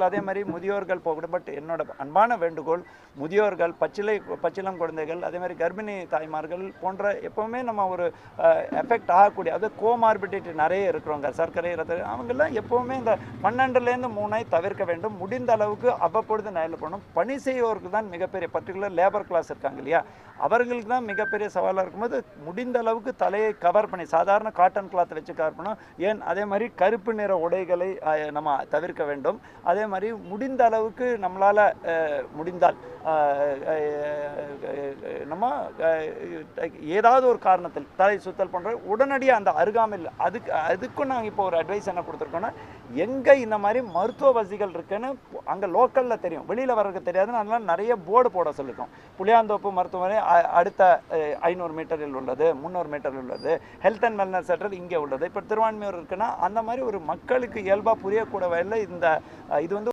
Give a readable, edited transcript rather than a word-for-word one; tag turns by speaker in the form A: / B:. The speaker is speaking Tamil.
A: அதே மாதிரி முதியோர்கள் போகக்கூடாது. பட் என்னோட அன்பான வேண்டுகோள், முதியோர்கள், பச்சிளம் குழந்தைகள், அதே மாதிரி கர்ப்பிணி தாய்மார்கள் போன்ற எப்போவுமே நம்ம ஒரு எஃபெக்ட் ஆகக்கூடிய, அது கோமார்பிடிட்டி நிறைய இருக்கிறவங்க, சர்க்கரை ரத்த, அவங்கெல்லாம் எப்போவுமே இந்த 12லேருந்து 3 தவிர்க்க வேண்டும். முடிந்த அளவுக்கு அவ்வப்பொழுது நயல் பண்ணணும். பணி செய்வோருக்கு தான் மிகப்பெரிய, பர்டிகுலர் லேபர் கிளாஸ் இருக்காங்க இல்லையா, அவர்களுக்கு தான் மிகப்பெரிய சவாலாக இருக்கும்போது முடிந்த அளவுக்கு தலையை கவர் பண்ணி, சாதாரண காட்டன் கிளாத் வச்சு கவர் பண்ணணும். ஏன் அதே மாதிரி கருப்பு நிற உடைகளை நம்ம தவிர்க்க வேண்டும். அதே மாதிரி முடிந்த அளவுக்கு நம்மளால் முடிந்தால் நம்ம ஏதாவது ஒரு காரணத்தில் தலை சுத்தல் பண்ணுற உடனடியாக அந்த அருகாமையில் அதுக்கும் நாங்கள் இப்போ ஒரு அட்வைஸ் என்ன கொடுத்துருக்கோன்னா, எங்கே இந்த மாதிரி மருத்துவ வசதிகள் இருக்குன்னு அங்கே லோக்கலில் தெரியும், வெளியில் வர்றதுக்கு தெரியாதுன்னு அதெல்லாம் நிறைய போர்டு போட சொல்லியிருக்கோம். புளியாந்தோப்பு மருத்துவமனை அடுத்த 500 மீட்டரில் உள்ளது, 300 மீட்டரில் உள்ளது, ஹெல்த் அண்ட் வெல்னஸ் சென்டர் இங்கே உள்ளது. இப்போ திருவான்மையூர் இருக்குன்னா அந்த மாதிரி ஒரு மக்களுக்கு இயல்பாக புரியக்கூட வகையில் இது வந்து